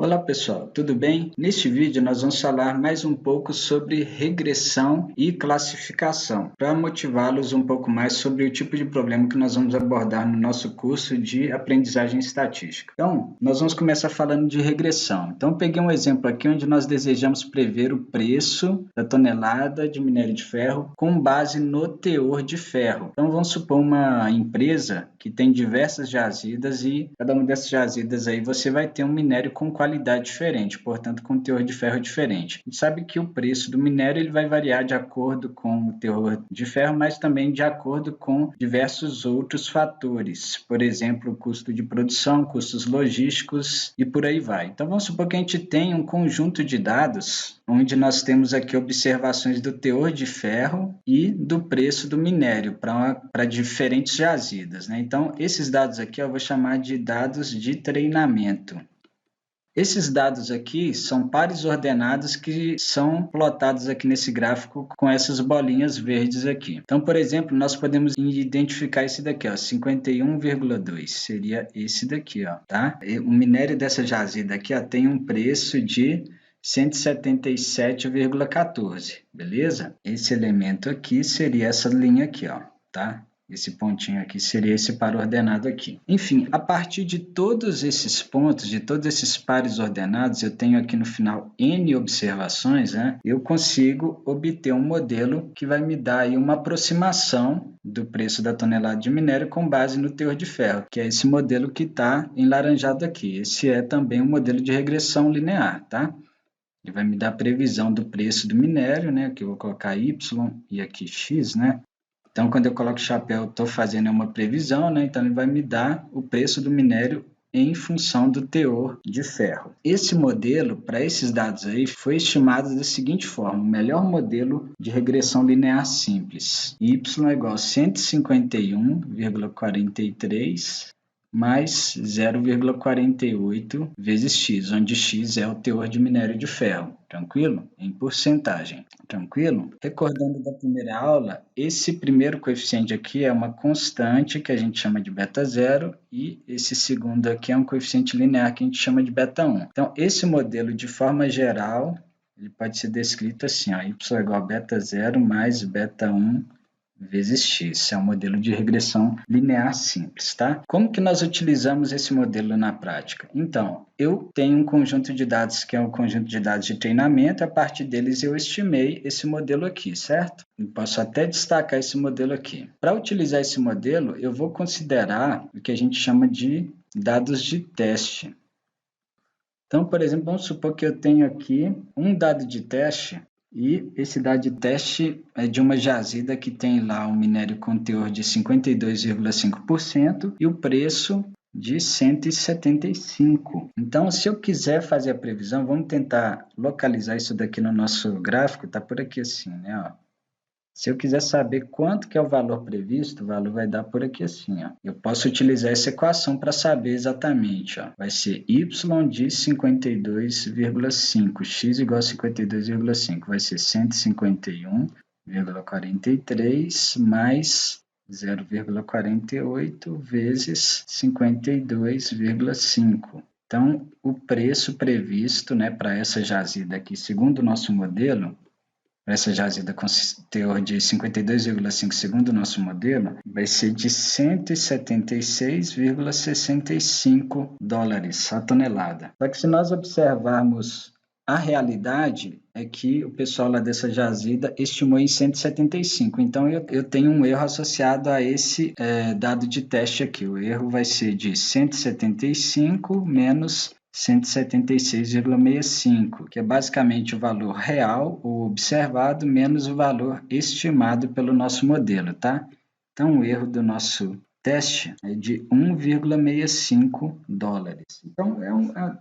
Olá pessoal, tudo bem? Neste vídeo nós vamos falar mais um pouco sobre regressão e classificação, para motivá-los um pouco mais sobre o tipo de problema que nós vamos abordar no nosso curso de aprendizagem estatística. Então, nós vamos começar falando de regressão. Então, peguei um exemplo aqui onde nós desejamos prever o preço da tonelada de minério de ferro com base no teor de ferro. Então, vamos supor uma empresa que tem diversas jazidas e cada uma dessas jazidas aí você vai ter um minério com qualidade diferente, portanto com teor de ferro diferente. A gente sabe que o preço do minério ele vai variar de acordo com o teor de ferro, mas também de acordo com diversos outros fatores, por exemplo, o custo de produção, custos logísticos e por aí vai. Então vamos supor que a gente tem um conjunto de dados onde nós temos aqui observações do teor de ferro e do preço do minério para diferentes jazidas, né? Então, esses dados aqui eu vou chamar de dados de treinamento. Esses dados aqui são pares ordenados que são plotados aqui nesse gráfico com essas bolinhas verdes aqui. Então, por exemplo, nós podemos identificar esse daqui, ó, 51,2, seria esse daqui, ó, tá? O minério dessa jazida aqui, ó, tem um preço de 177,14, beleza? Esse elemento aqui seria essa linha aqui, ó, tá? Esse pontinho aqui seria esse par ordenado aqui. Enfim, a partir de todos esses pontos, de todos esses pares ordenados, eu tenho aqui no final N observações, né? Eu consigo obter um modelo que vai me dar aí uma aproximação do preço da tonelada de minério com base no teor de ferro, que é esse modelo que está enlaranjado aqui. Esse é também um modelo de regressão linear, tá? Ele vai me dar a previsão do preço do minério, né? Aqui eu vou colocar Y e aqui X, né? Então, quando eu coloco chapéu, estou fazendo uma previsão, né? Então, ele vai me dar o preço do minério em função do teor de ferro. Esse modelo, para esses dados aí, foi estimado da seguinte forma: o melhor modelo de regressão linear simples. Y é igual a 151,43 mais 0,48 vezes x, onde x é o teor de minério de ferro, tranquilo? Em porcentagem, tranquilo? Recordando da primeira aula, esse primeiro coeficiente aqui é uma constante que a gente chama de beta 0 e esse segundo aqui é um coeficiente linear que a gente chama de beta 1. Então, esse modelo, de forma geral, ele pode ser descrito assim, ó, y é igual a beta 0 mais beta 1 vezes x, é um modelo de regressão linear simples, tá? Como que nós utilizamos esse modelo na prática? Então, eu tenho um conjunto de dados que é um conjunto de dados de treinamento, a partir deles eu estimei esse modelo aqui, certo? Eu posso até destacar esse modelo aqui. Para utilizar esse modelo, eu vou considerar o que a gente chama de dados de teste. Então, por exemplo, vamos supor que eu tenho aqui um dado de teste e esse dado de teste é de uma jazida que tem lá um minério com teor de 52,5% e o preço de 175. Então, se eu quiser fazer a previsão, vamos tentar localizar isso daqui no nosso gráfico, está por aqui assim, né? Ó. Se eu quiser saber quanto que é o valor previsto, o valor vai dar por aqui assim, ó. Eu posso utilizar essa equação para saber exatamente, ó. Vai ser y de 52,5, x igual a 52,5, vai ser 151,43 mais 0,48 vezes 52,5. Então, o preço previsto, né, para essa jazida aqui, segundo o nosso modelo, essa jazida com teor de 52,5 segundo o nosso modelo, vai ser de 176,65 dólares a tonelada. Só que se nós observarmos a realidade, é que o pessoal lá dessa jazida estimou em 175. Então, eu tenho um erro associado a esse dado de teste aqui. O erro vai ser de 175 menos 176,65, que é basicamente o valor real ou observado menos o valor estimado pelo nosso modelo, tá? Então, o erro do nosso teste é de 1,65 dólares. Então, é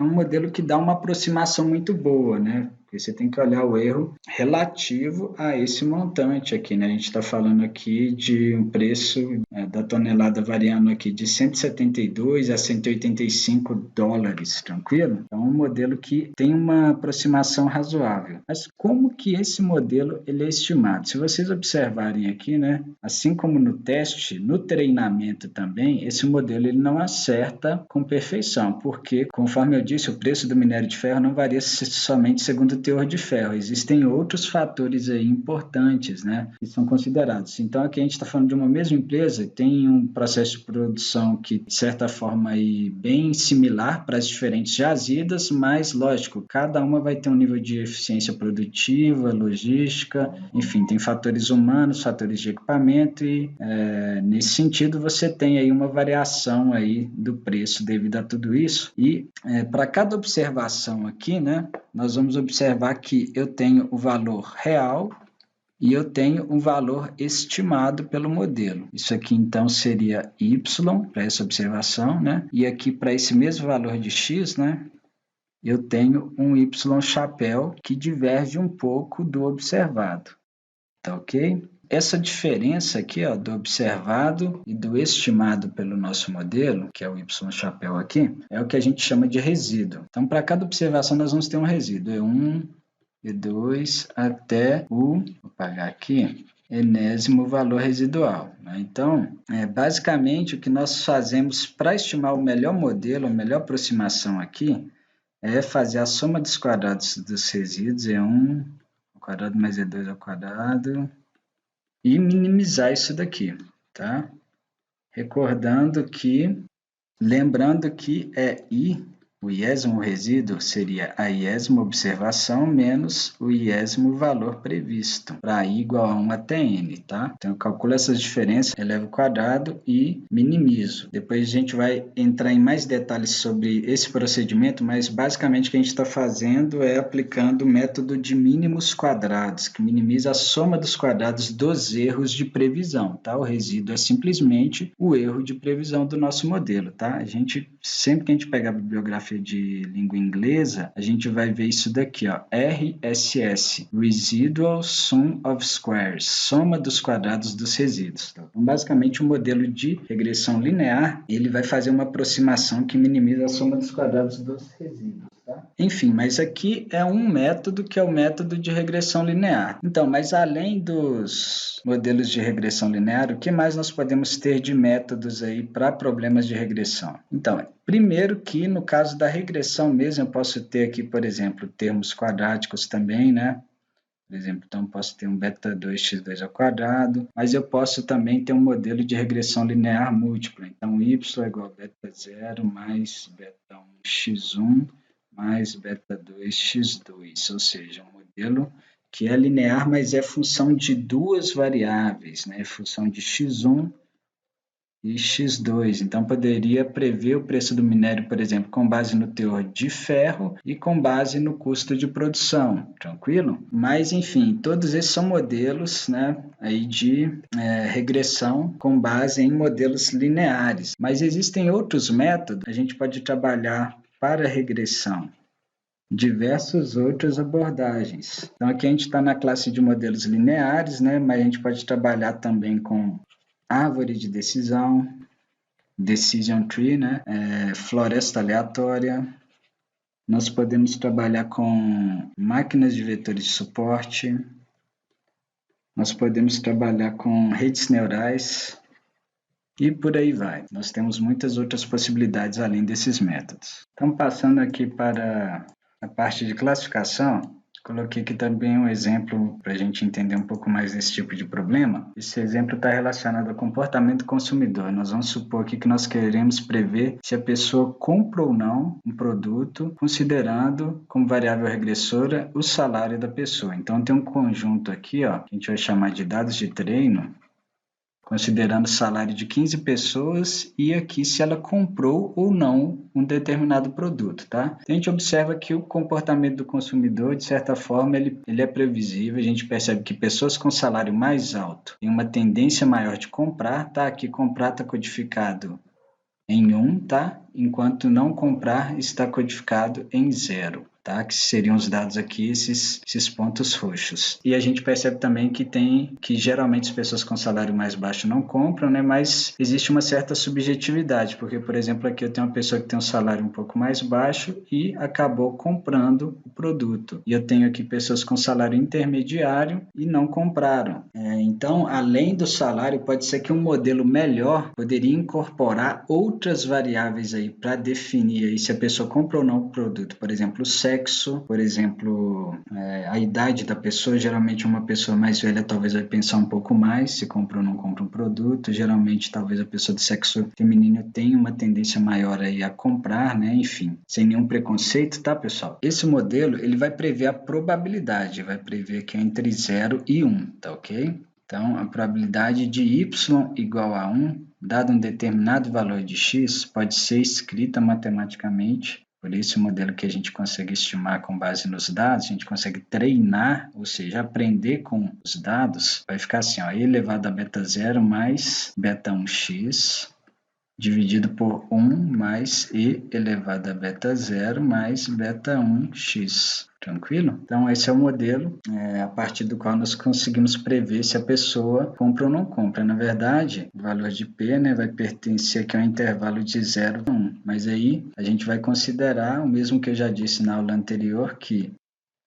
um modelo que dá uma aproximação muito boa, né? porque você tem que olhar o erro relativo a esse montante aqui, né? A gente está falando aqui de um preço da tonelada variando aqui de 172 a 185 dólares, tranquilo? Então, um modelo que tem uma aproximação razoável. Mas como que esse modelo ele é estimado? Se vocês observarem aqui, né? Assim como no teste, no treinamento também, esse modelo ele não acerta com perfeição, porque, conforme eu disse, o preço do minério de ferro não varia somente segundo o teor de ferro. Existem outros fatores aí importantes, né, que são considerados. Então, aqui a gente está falando de uma mesma empresa, tem um processo de produção que, de certa forma, aí, bem similar para as diferentes jazidas, mas, lógico, cada uma vai ter um nível de eficiência produtiva, logística, enfim, tem fatores humanos, fatores de equipamento e, nesse sentido, você tem aí uma variação aí do preço devido a tudo isso. E para cada observação aqui, né, nós vamos observar que eu tenho o valor real e eu tenho um valor estimado pelo modelo. Isso aqui então seria y para essa observação, né? E aqui para esse mesmo valor de x, né? Eu tenho um y chapéu que diverge um pouco do observado. Tá ok? Essa diferença aqui, ó, do observado e do estimado pelo nosso modelo, que é o y chapéu aqui, é o que a gente chama de resíduo. Então, para cada observação, nós vamos ter um resíduo, E1, E2, até o, vou apagar aqui, enésimo valor residual. Né? Então, basicamente, o que nós fazemos para estimar o melhor modelo, a melhor aproximação aqui, é fazer a soma dos quadrados dos resíduos, E1 ao quadrado mais E2 ao quadrado, e minimizar isso daqui, tá? Lembrando que o iésimo resíduo seria a iésima observação menos o iésimo valor previsto, para i igual a 1 até n, tá? Então, eu calculo essas diferenças, elevo ao quadrado e minimizo. Depois a gente vai entrar em mais detalhes sobre esse procedimento, mas basicamente o que a gente está fazendo é aplicando o método de mínimos quadrados, que minimiza a soma dos quadrados dos erros de previsão, tá? O resíduo é simplesmente o erro de previsão do nosso modelo, tá? Sempre que a gente pegar a bibliografia de língua inglesa, a gente vai ver isso daqui, ó, RSS, Residual Sum of Squares, soma dos quadrados dos resíduos. Tá? Então, basicamente, o modelo de regressão linear, ele vai fazer uma aproximação que minimiza a soma dos quadrados dos resíduos. Tá? Enfim, mas aqui é um método que é o método de regressão linear. Então, mas além dos modelos de regressão linear, o que mais nós podemos ter de métodos aí para problemas de regressão? Então, primeiro que no caso da regressão mesmo, eu posso ter aqui, por exemplo, termos quadráticos também, né? Por exemplo, então posso ter um beta 2x2 ao quadrado, mas eu posso também ter um modelo de regressão linear múltipla. Então, y é igual a beta 0 mais beta 1x1 mais beta 2x2, ou seja, um modelo que é linear, mas é função de duas variáveis, né? Função de x1 e x2. Então, poderia prever o preço do minério, por exemplo, com base no teor de ferro e com base no custo de produção, tranquilo? Mas, enfim, todos esses são modelos, né, aí de regressão com base em modelos lineares. Mas existem outros métodos, a gente pode trabalhar para regressão. Diversas outras abordagens. Então, aqui a gente está na classe de modelos lineares, né, mas a gente pode trabalhar também com árvore de decisão, decision tree, né? Floresta aleatória. Nós podemos trabalhar com máquinas de vetores de suporte. Nós podemos trabalhar com redes neurais e por aí vai. Nós temos muitas outras possibilidades além desses métodos. Então, passando aqui para a parte de classificação, coloquei aqui também um exemplo para a gente entender um pouco mais desse tipo de problema. Esse exemplo está relacionado ao comportamento do consumidor. Nós vamos supor aqui que nós queremos prever se a pessoa compra ou não um produto, considerando como variável regressora o salário da pessoa. Então, tem um conjunto aqui, ó, que a gente vai chamar de dados de treino, considerando o salário de 15 pessoas e aqui se ela comprou ou não um determinado produto, tá? A gente observa que o comportamento do consumidor, de certa forma, ele é previsível. A gente percebe que pessoas com salário mais alto têm uma tendência maior de comprar, tá? Aqui comprar está codificado em 1, tá? Enquanto não comprar está codificado em 0. tá? Que seriam os dados aqui, esses pontos roxos. E a gente percebe também que geralmente as pessoas com salário mais baixo não compram, né? Mas existe uma certa subjetividade, porque, por exemplo, aqui eu tenho uma pessoa que tem um salário um pouco mais baixo e acabou comprando o produto. E eu tenho aqui pessoas com salário intermediário e não compraram. Então, além do salário, pode ser que um modelo melhor poderia incorporar outras variáveis aí para definir aí se a pessoa compra ou não o produto. Por exemplo, o sexo, por exemplo, a idade da pessoa. Geralmente uma pessoa mais velha talvez vai pensar um pouco mais se compra ou não compra um produto. Geralmente talvez a pessoa do sexo feminino tenha uma tendência maior aí a comprar, né? Enfim, sem nenhum preconceito, tá, pessoal? Esse modelo, ele vai prever a probabilidade, vai prever que é entre 0 e 1, tá ok? Então, a probabilidade de y igual a 1, dado um determinado valor de x, pode ser escrita matematicamente. Por esse modelo que a gente consegue estimar com base nos dados, a gente consegue treinar, ou seja, aprender com os dados. Vai ficar assim, ó, e elevado a beta 0 mais beta 1x, dividido por 1 mais e elevado a beta 0 mais beta 1x. Tranquilo? Então, esse é o modelo a partir do qual nós conseguimos prever se a pessoa compra ou não compra. Na verdade, o valor de P, né, vai pertencer aqui a um intervalo de 0 a 1. Mas aí a gente vai considerar o mesmo que eu já disse na aula anterior, que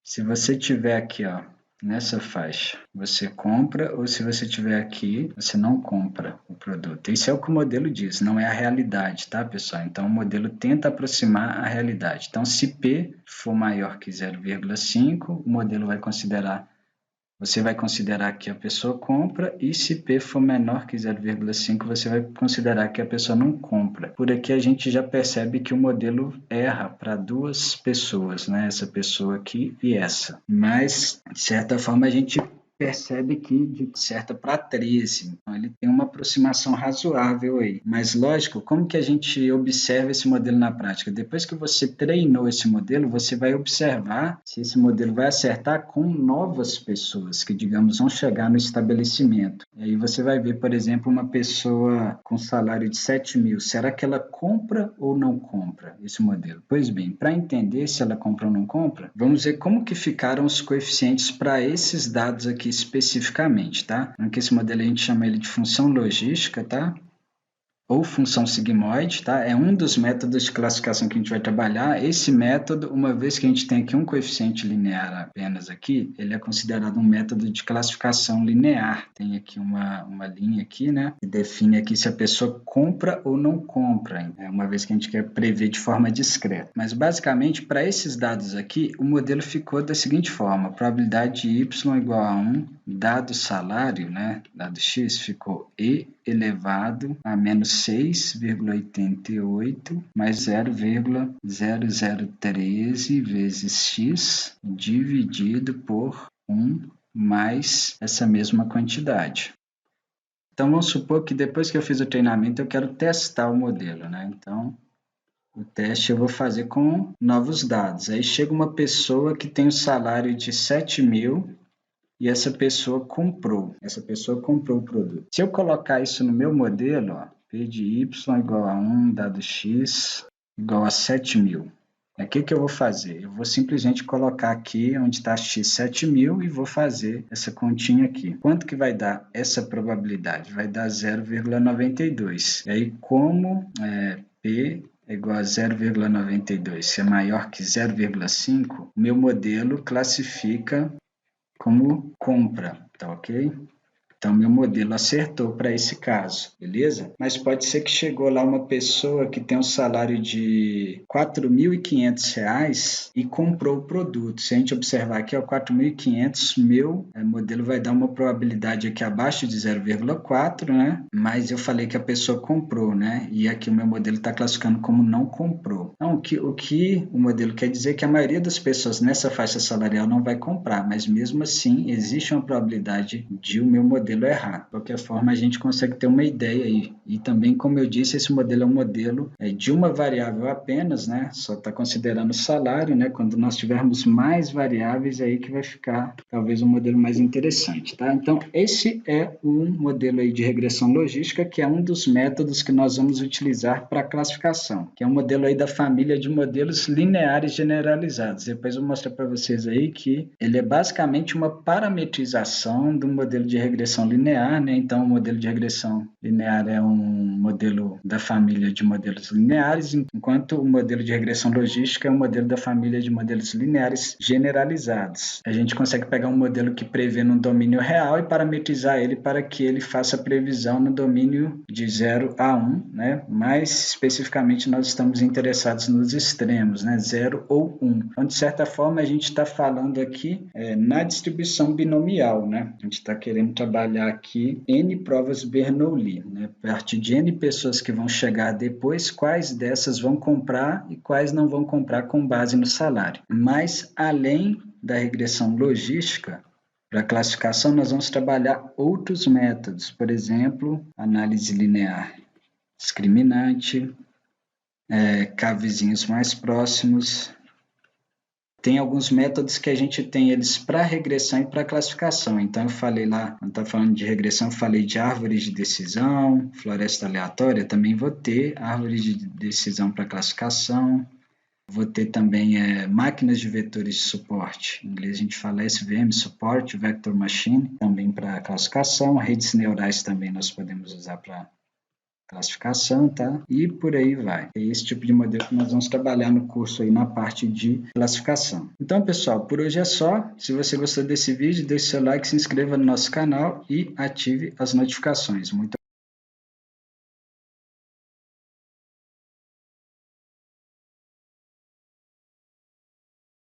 se você tiver aqui, ó, nessa faixa, você compra, ou se você tiver aqui, você não compra o produto. Isso é o que o modelo diz, não é a realidade, tá, pessoal? Então, o modelo tenta aproximar a realidade. Então, se P for maior que 0,5, o modelo vai considerar, você vai considerar que a pessoa compra, e se P for menor que 0,5, você vai considerar que a pessoa não compra. Por aqui a gente já percebe que o modelo erra para duas pessoas, né? Essa pessoa aqui e essa. Mas, de certa forma, a gente percebe que de certa para 13, então ele tem uma aproximação razoável aí. Mas lógico, como que a gente observa esse modelo na prática? Depois que você treinou esse modelo, você vai observar se esse modelo vai acertar com novas pessoas que, digamos, vão chegar no estabelecimento. E aí você vai ver, por exemplo, uma pessoa com salário de 7 mil, será que ela compra ou não compra esse modelo? Pois bem, para entender se ela compra ou não compra, vamos ver como que ficaram os coeficientes para esses dados aqui especificamente, tá? Aqui esse modelo a gente chama ele de função logística, tá? Ou função sigmoide, tá? É um dos métodos de classificação que a gente vai trabalhar. Esse método, uma vez que a gente tem aqui um coeficiente linear apenas aqui, ele é considerado um método de classificação linear. Tem aqui uma linha aqui, né? Que define aqui se a pessoa compra ou não compra, uma vez que a gente quer prever de forma discreta. Mas basicamente, para esses dados aqui, o modelo ficou da seguinte forma: probabilidade de y igual a 1, dado salário, né? Dado x, ficou e elevado a menos 6,88 mais 0,0013 vezes x dividido por 1 mais essa mesma quantidade. Então, vamos supor que depois que eu fiz o treinamento, eu quero testar o modelo, né? Então, o teste eu vou fazer com novos dados. Aí chega uma pessoa que tem um salário de 7 mil e essa pessoa comprou o produto. Se eu colocar isso no meu modelo, ó, P de y igual a 1 dado x igual a 7 mil. O que eu vou fazer? Eu vou simplesmente colocar aqui onde está x 7 mil e vou fazer essa continha aqui. Quanto que vai dar essa probabilidade? Vai dar 0,92. E aí, como P é igual a 0,92, se é maior que 0,5, o meu modelo classifica como compra, tá ok? Então, meu modelo acertou para esse caso, beleza? Mas pode ser que chegou lá uma pessoa que tem um salário de R$ 4.500 e comprou o produto. Se a gente observar aqui, ó, 4.500, meu modelo vai dar uma probabilidade aqui abaixo de 0,4, né? Mas eu falei que a pessoa comprou, né? E aqui o meu modelo está classificando como não comprou. Então, o que o modelo quer dizer é que a maioria das pessoas nessa faixa salarial não vai comprar, mas mesmo assim existe uma probabilidade de o meu modelo modelo errado. De qualquer forma, a gente consegue ter uma ideia aí. E também, como eu disse, esse modelo é um modelo de uma variável apenas, né? Só está considerando o salário, né? Quando nós tivermos mais variáveis, aí que vai ficar talvez um modelo mais interessante, tá? Então, esse é um modelo aí de regressão logística, que é um dos métodos que nós vamos utilizar para classificação, que é um modelo aí da família de modelos lineares generalizados. Depois eu vou mostrar para vocês aí que ele é basicamente uma parametrização do modelo de regressão linear, né? Então, o modelo de regressão linear é um modelo da família de modelos lineares, enquanto o modelo de regressão logística é um modelo da família de modelos lineares generalizados. A gente consegue pegar um modelo que prevê no domínio real e parametrizar ele para que ele faça previsão no domínio de 0 a 1, né? Mais especificamente, nós estamos interessados nos extremos, né? 0 ou 1. Então, de certa forma, a gente está falando aqui na distribuição binomial, né? A gente está querendo trabalhar aqui N provas Bernoulli, né? A partir de N pessoas que vão chegar depois, quais dessas vão comprar e quais não vão comprar com base no salário. Mas, além da regressão logística, para classificação, nós vamos trabalhar outros métodos, por exemplo, análise linear discriminante, K-vizinhos mais próximos. Tem alguns métodos que a gente tem eles para regressão e para classificação. Então, eu falei lá, quando estava falando de regressão, eu falei de árvores de decisão, floresta aleatória, também vou ter árvores de decisão para classificação. Vou ter também máquinas de vetores de suporte. Em inglês a gente fala SVM, Support Vector Machine, também para classificação. Redes neurais também nós podemos usar para classificação, tá? E por aí vai. É esse tipo de modelo que nós vamos trabalhar no curso aí na parte de classificação. Então, pessoal, por hoje é só. Se você gostou desse vídeo, deixe seu like, se inscreva no nosso canal e ative as notificações. Muito